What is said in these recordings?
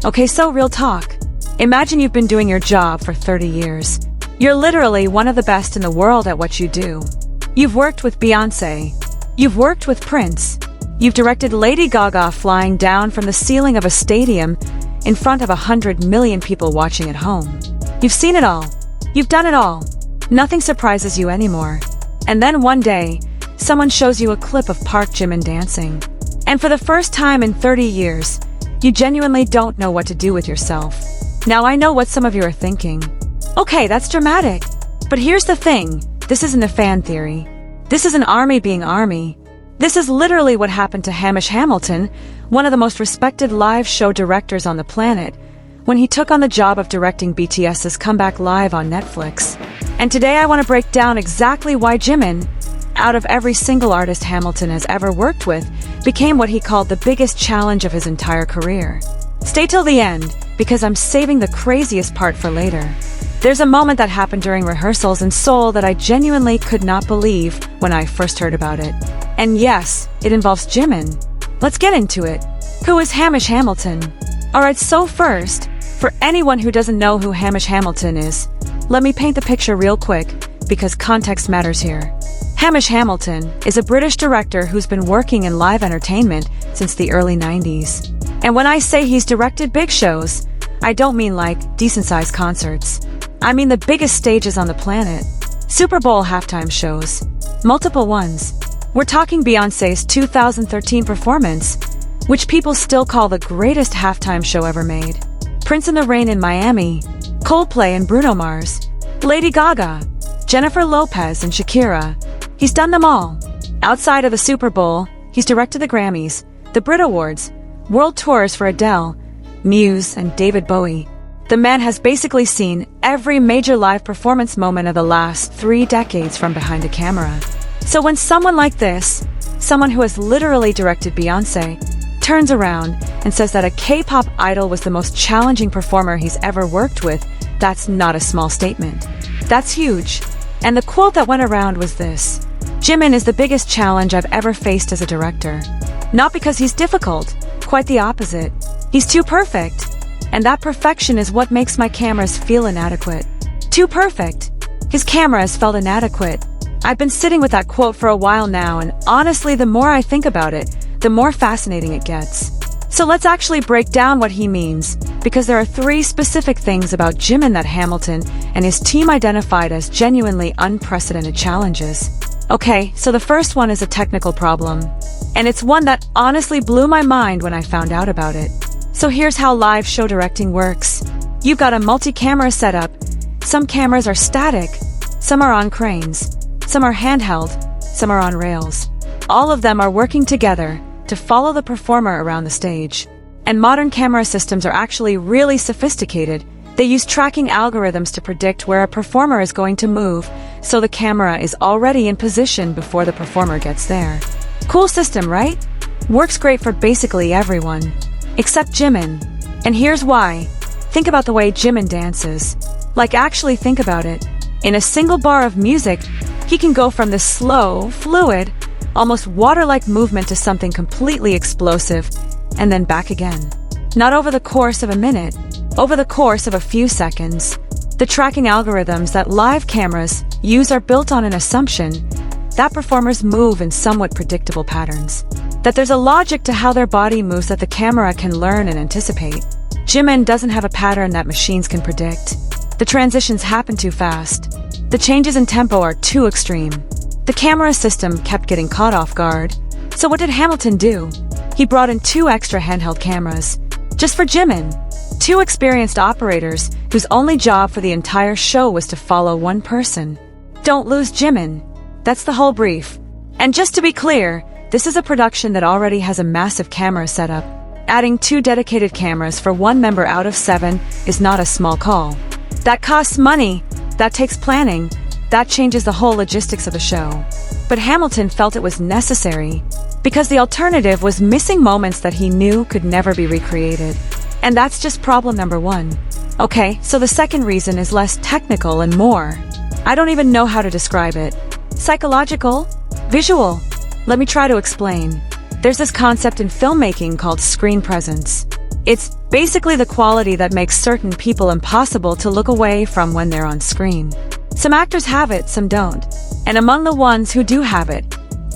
Okay, so real talk. Imagine you've been doing your job for 30 years. You're literally one of the best in the world at what you do. You've worked with Beyoncé. You've worked with Prince. You've directed Lady Gaga flying down from the ceiling of a stadium in front of 100 million people watching at home. You've seen it all. You've done it all. Nothing surprises you anymore. And then one day, someone shows you a clip of ParkJimin dancing. And for the first time in 30 years, you genuinely don't know what to do with yourself. Now I know what some of you are thinking. Okay, that's dramatic. But here's the thing. This isn't a fan theory. This is an army being army. This is literally what happened to Hamish Hamilton, one of the most respected live show directors on the planet, when he took on the job of directing BTS's comeback live on Netflix. And today I want to break down exactly why Jimin, out of every single artist Hamilton has ever worked with, became what he called the biggest challenge of his entire career. Stay till the end, because I'm saving the craziest part for later. There's a moment that happened during rehearsals in Seoul that I genuinely could not believe when I first heard about it. And yes, it involves Jimin. Let's get into it. Who is Hamish Hamilton? Alright, so first, for anyone who doesn't know who Hamish Hamilton is, let me paint the picture real quick, because context matters here. Hamish Hamilton is a British director who's been working in live entertainment since the early 90s. And when I say he's directed big shows, I don't mean like decent-sized concerts. I mean the biggest stages on the planet. Super Bowl halftime shows. Multiple ones. We're talking Beyoncé's 2013 performance, which people still call the greatest halftime show ever made. Prince in the Rain in Miami. Coldplay and Bruno Mars. Lady Gaga. Jennifer Lopez and Shakira. He's done them all. Outside of the Super Bowl, he's directed the Grammys, the Brit Awards, world tours for Adele, Muse, and David Bowie. The man has basically seen every major live performance moment of the last 3 decades from behind a camera. So when someone like this, someone who has literally directed Beyoncé, turns around and says that a K-pop idol was the most challenging performer he's ever worked with, that's not a small statement. That's huge. And the quote that went around was this: Jimin is the biggest challenge I've ever faced as a director. Not because he's difficult, quite the opposite. He's too perfect. And that perfection is what makes my cameras feel inadequate. Too perfect. His cameras felt inadequate. I've been sitting with that quote for a while now, and honestly, the more I think about it, the more fascinating it gets. So let's actually break down what he means, because there are 3 specific things about Jimin that Hamilton and his team identified as genuinely unprecedented challenges. Okay, so the first one is a technical problem. And it's one that honestly blew my mind when I found out about it. So here's how live show directing works. You've got a multi-camera setup. Some cameras are static, some are on cranes, some are handheld, some are on rails. All of them are working together to follow the performer around the stage. And modern camera systems are actually really sophisticated. They use tracking algorithms to predict where a performer is going to move, so the camera is already in position before the performer gets there. Cool system, right? Works great for basically everyone. Except Jimin. And here's why. Think about the way Jimin dances. Like, actually think about it. In a single bar of music, he can go from this slow, fluid, almost water-like movement to something completely explosive, and then back again. Not over the course of a minute, over the course of a few seconds. The tracking algorithms that live cameras use are built on an assumption that performers move in somewhat predictable patterns. That there's a logic to how their body moves that the camera can learn and anticipate. Jimin doesn't have a pattern that machines can predict. The transitions happen too fast. The changes in tempo are too extreme. The camera system kept getting caught off guard. So what did Hamilton do? He brought in 2 extra handheld cameras. Just for Jimin. 2 experienced operators whose only job for the entire show was to follow one person. Don't lose Jimin. That's the whole brief. And just to be clear, this is a production that already has a massive camera setup. Adding 2 dedicated cameras for 1 member out of 7 is not a small call. That costs money, that takes planning, that changes the whole logistics of the show. But Hamilton felt it was necessary, because the alternative was missing moments that he knew could never be recreated. And that's just problem number 1. Okay, so the second reason is less technical and more. I don't even know how to describe it. Psychological? Visual? Let me try to explain. There's this concept in filmmaking called screen presence. It's basically the quality that makes certain people impossible to look away from when they're on screen. Some actors have it, some don't. And among the ones who do have it,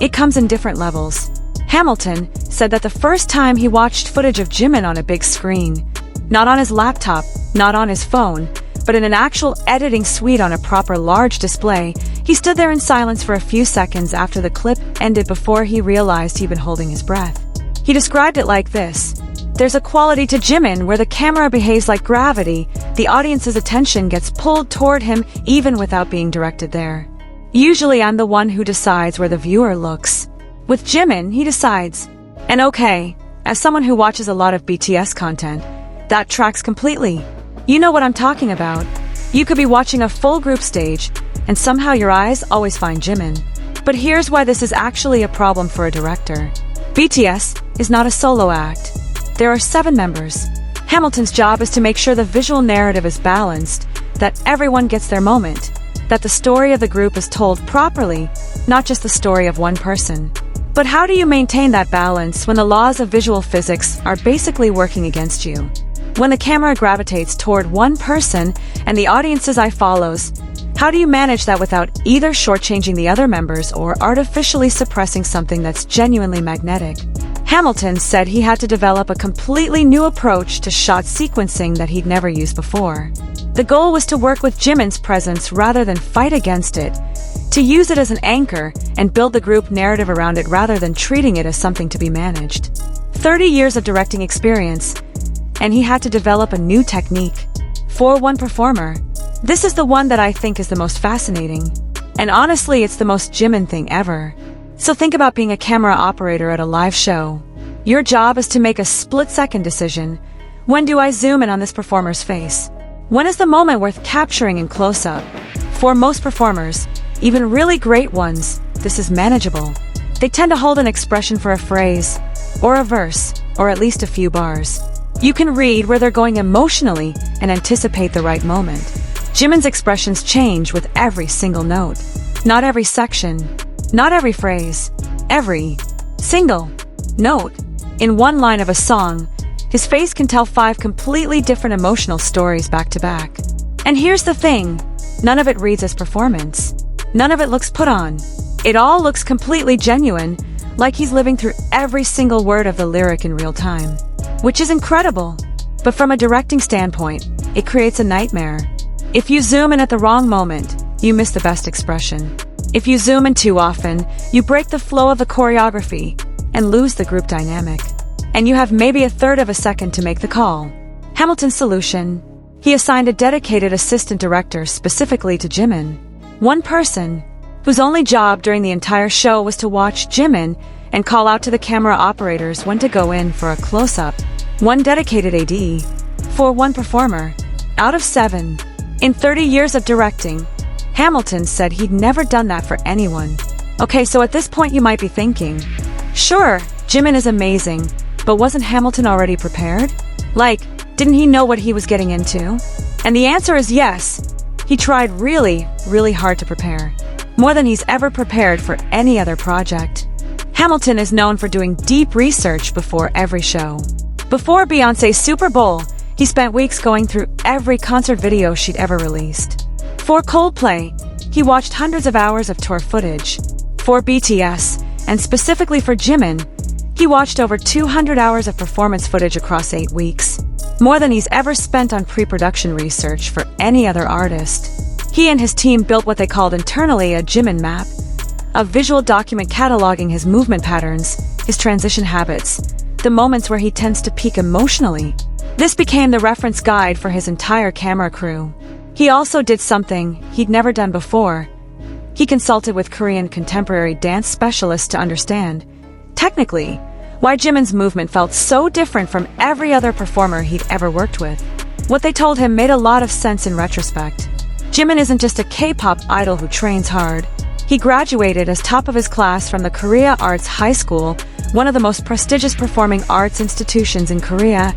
it comes in different levels. Hamilton said that the first time he watched footage of Jimin on a big screen, not on his laptop, not on his phone, but in an actual editing suite on a proper large display, he stood there in silence for a few seconds after the clip ended before he realized he'd been holding his breath. He described it like this: "There's a quality to Jimin where the camera behaves like gravity. The audience's attention gets pulled toward him even without being directed there. Usually I'm the one who decides where the viewer looks. With Jimin, he decides. And okay, as someone who watches a lot of BTS content, that tracks completely. You know what I'm talking about. You could be watching a full group stage, and somehow your eyes always find Jimin. But here's why this is actually a problem for a director. BTS is not a solo act. There are 7 members. Hamilton's job is to make sure the visual narrative is balanced, that everyone gets their moment, that the story of the group is told properly, not just the story of one person. But how do you maintain that balance when the laws of visual physics are basically working against you? When the camera gravitates toward one person and the audience's eye follows, how do you manage that without either shortchanging the other members or artificially suppressing something that's genuinely magnetic? Hamilton said he had to develop a completely new approach to shot sequencing that he'd never used before. The goal was to work with Jimin's presence rather than fight against it, to use it as an anchor and build the group narrative around it rather than treating it as something to be managed. 30 years of directing experience, and he had to develop a new technique. For one performer, this is the one that I think is the most fascinating. And honestly, it's the most Jimin thing ever. So think about being a camera operator at a live show. Your job is to make a split-second decision. When do I zoom in on this performer's face? When is the moment worth capturing in close-up? For most performers, even really great ones, this is manageable. They tend to hold an expression for a phrase, or a verse, or at least a few bars. You can read where they're going emotionally and anticipate the right moment. Jimin's expressions change with every single note. Not every section, not every phrase, every single note. In one line of a song, his face can tell 5 completely different emotional stories back to back. And here's the thing, none of it reads as performance. None of it looks put on. It all looks completely genuine, like he's living through every single word of the lyric in real time. Which is incredible. But from a directing standpoint, it creates a nightmare. If you zoom in at the wrong moment, you miss the best expression. If you zoom in too often, you break the flow of the choreography and lose the group dynamic. And you have maybe a third of a second to make the call. Hamilton's solution: he assigned a dedicated assistant director specifically to Jimin. One person, whose only job during the entire show was to watch Jimin and call out to the camera operators when to go in for a close-up. One dedicated AD for one performer, out of 7. In 30 years of directing, Hamilton said he'd never done that for anyone. Okay, so at this point you might be thinking, sure, Jimin is amazing, but wasn't Hamilton already prepared? Like, didn't he know what he was getting into? And the answer is yes. He tried really, really hard to prepare. More than he's ever prepared for any other project. Hamilton is known for doing deep research before every show. Before Beyoncé's Super Bowl, he spent weeks going through every concert video she'd ever released. For Coldplay, he watched hundreds of hours of tour footage. For BTS, and specifically for Jimin, he watched over 200 hours of performance footage across 8 weeks. More than he's ever spent on pre-production research for any other artist. He and his team built what they called internally a Jimin map, a visual document cataloging his movement patterns, his transition habits, the moments where he tends to peak emotionally. This became the reference guide for his entire camera crew. He also did something he'd never done before. He consulted with Korean contemporary dance specialists to understand, technically, why Jimin's movement felt so different from every other performer he'd ever worked with. What they told him made a lot of sense in retrospect. Jimin isn't just a K-pop idol who trains hard. He graduated as top of his class from the Korea Arts High School, one of the most prestigious performing arts institutions in Korea,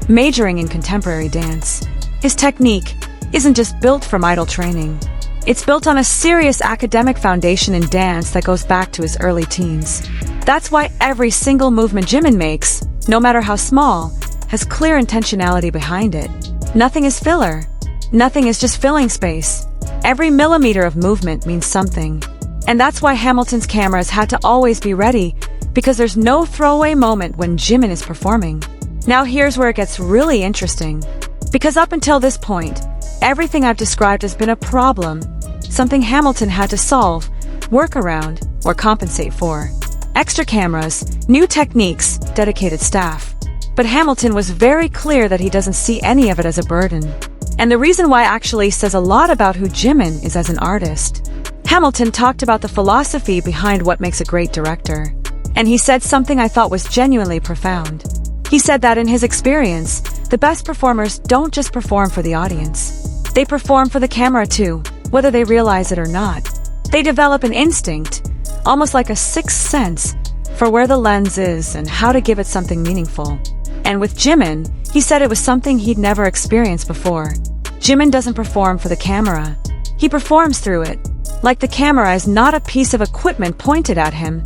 majoring in contemporary dance. His technique isn't just built from idol training. It's built on a serious academic foundation in dance that goes back to his early teens. That's why every single movement Jimin makes, no matter how small, has clear intentionality behind it. Nothing is filler. Nothing is just filling space. Every millimeter of movement means something. And that's why Hamilton's cameras had to always be ready, because there's no throwaway moment when Jimin is performing. Now here's where it gets really interesting. Because up until this point, everything I've described has been a problem, something Hamilton had to solve, work around, or compensate for. Extra cameras, new techniques, dedicated staff. But Hamilton was very clear that he doesn't see any of it as a burden. And the reason why actually says a lot about who Jimin is as an artist. Hamilton talked about the philosophy behind what makes a great director. And he said something I thought was genuinely profound. He said that in his experience, the best performers don't just perform for the audience. They perform for the camera too, whether they realize it or not. They develop an instinct, almost like a sixth sense, for where the lens is and how to give it something meaningful. And with Jimin, he said it was something he'd never experienced before. Jimin doesn't perform for the camera. He performs through it. Like the camera is not a piece of equipment pointed at him.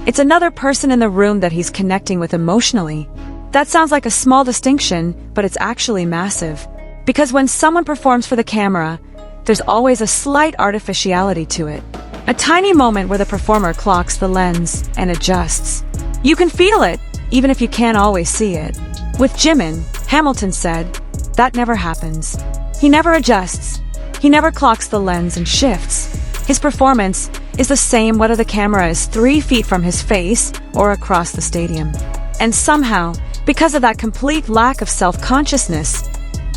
It's another person in the room that he's connecting with emotionally. That sounds like a small distinction, but it's actually massive. Because when someone performs for the camera, there's always a slight artificiality to it. A tiny moment where the performer clocks the lens and adjusts. You can feel it, even if you can't always see it. With Jimin, Hamilton said, that never happens. He never adjusts. He never clocks the lens and shifts. His performance is the same whether the camera is 3 feet from his face or across the stadium. And somehow, because of that complete lack of self-consciousness,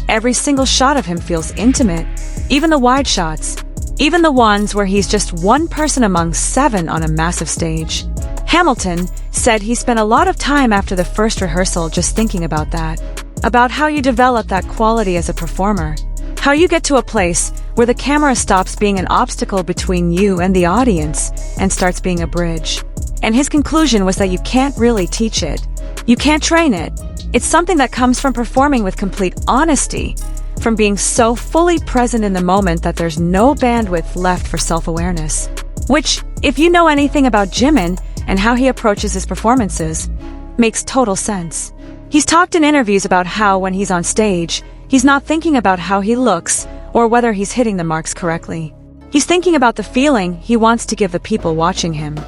every single shot of him feels intimate. Even the wide shots. Even the ones where he's just one person among 7 on a massive stage. Hamilton said he spent a lot of time after the first rehearsal just thinking about that. About how you develop that quality as a performer. How you get to a place where the camera stops being an obstacle between you and the audience and starts being a bridge. And his conclusion was that you can't really teach it. You can't train it. It's something that comes from performing with complete honesty, from being so fully present in the moment that there's no bandwidth left for self-awareness. Which, if you know anything about Jimin and how he approaches his performances, makes total sense. He's talked in interviews about how when he's on stage, he's not thinking about how he looks or whether he's hitting the marks correctly. He's thinking about the feeling he wants to give the people watching him.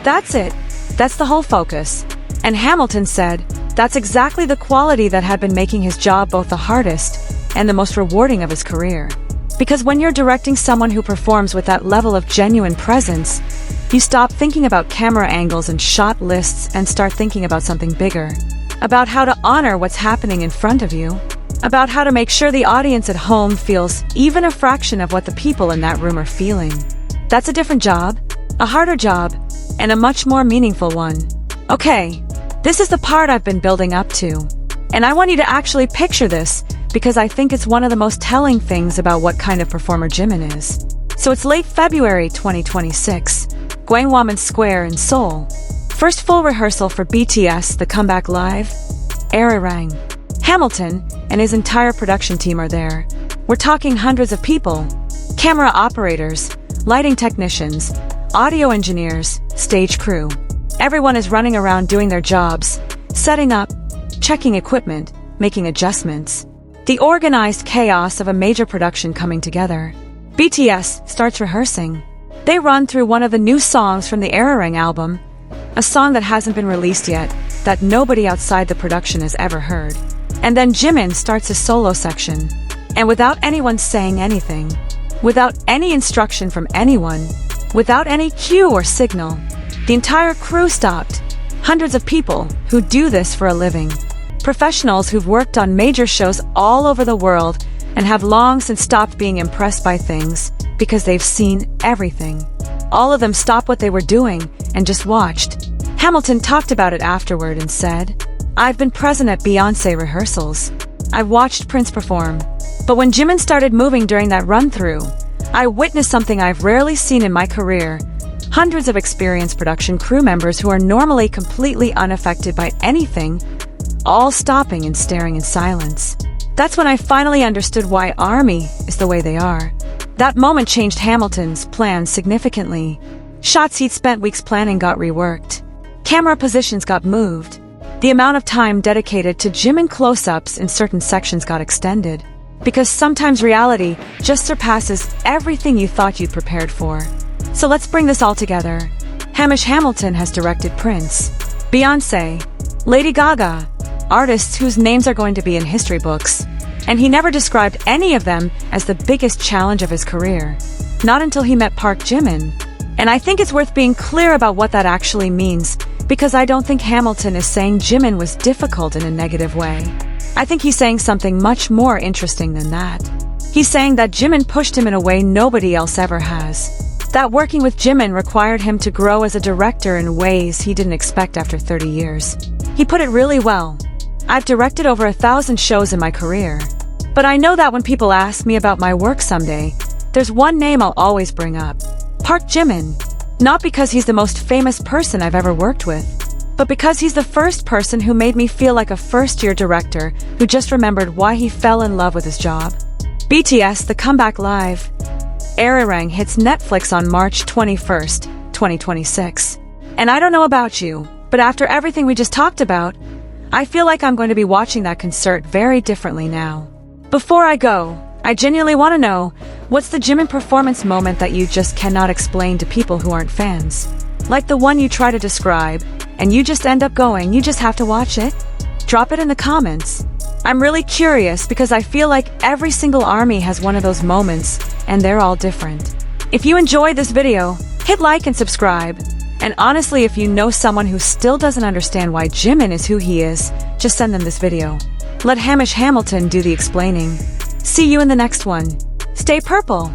That's it. That's the whole focus. And Hamilton said, that's exactly the quality that had been making his job both the hardest and the most rewarding of his career. Because when you're directing someone who performs with that level of genuine presence, you stop thinking about camera angles and shot lists and start thinking about something bigger. About how to honor what's happening in front of you. About how to make sure the audience at home feels even a fraction of what the people in that room are feeling. That's a different job, a harder job, and a much more meaningful one. Okay, this is the part I've been building up to. And I want you to actually picture this, because I think it's one of the most telling things about what kind of performer Jimin is. So it's late February 2026, Gwanghwamun Square in Seoul. First full rehearsal for BTS, the comeback live, Arirang. Hamilton and his entire production team are there. We're talking hundreds of people. Camera operators, lighting technicians, audio engineers, stage crew. Everyone is running around doing their jobs, setting up, checking equipment, making adjustments. The organized chaos of a major production coming together. BTS starts rehearsing. They run through one of the new songs from the Arirang album, a song that hasn't been released yet, that nobody outside the production has ever heard. And then Jimin starts his solo section. And without anyone saying anything, without any instruction from anyone, without any cue or signal, the entire crew stopped. Hundreds of people who do this for a living. Professionals who've worked on major shows all over the world and have long since stopped being impressed by things because they've seen everything. All of them stopped what they were doing and just watched. Hamilton talked about it afterward and said, I've been present at Beyoncé rehearsals. I've watched Prince perform. But when Jimin started moving during that run-through, I witnessed something I've rarely seen in my career. Hundreds of experienced production crew members who are normally completely unaffected by anything, all stopping and staring in silence. That's when I finally understood why ARMY is the way they are. That moment changed Hamilton's plans significantly. Shots he'd spent weeks planning got reworked. Camera positions got moved. The amount of time dedicated to Jimin close-ups in certain sections got extended, because sometimes reality just surpasses everything you thought you'd prepared for. So let's bring this all together. Hamish Hamilton has directed Prince, Beyoncé, Lady Gaga, artists whose names are going to be in history books, and he never described any of them as the biggest challenge of his career. Not until he met ParkJimin. And I think it's worth being clear about what that actually means, because I don't think Hamilton is saying Jimin was difficult in a negative way. I think he's saying something much more interesting than that. He's saying that Jimin pushed him in a way nobody else ever has. That working with Jimin required him to grow as a director in ways he didn't expect after 30 years. He put it really well. I've directed over 1,000 shows in my career. But I know that when people ask me about my work someday, there's one name I'll always bring up. ParkJimin. Not because he's the most famous person I've ever worked with, but because he's the first person who made me feel like a first-year director who just remembered why he fell in love with his job. BTS The Comeback Live. Arirang hits Netflix on March 21st, 2026. And I don't know about you, but after everything we just talked about, I feel like I'm going to be watching that concert very differently now. Before I go, I genuinely want to know, what's the JiminPerformance moment that you just cannot explain to people who aren't fans? Like the one you try to describe, and you just end up going, you just have to watch it? Drop it in the comments. I'm really curious because I feel like every single ARMY has one of those moments, and they're all different. If you enjoyed this video, hit like and subscribe. And honestly, if you know someone who still doesn't understand why Jimin is who he is, just send them this video. Let Hamish Hamilton do the explaining. See you in the next one. Stay purple!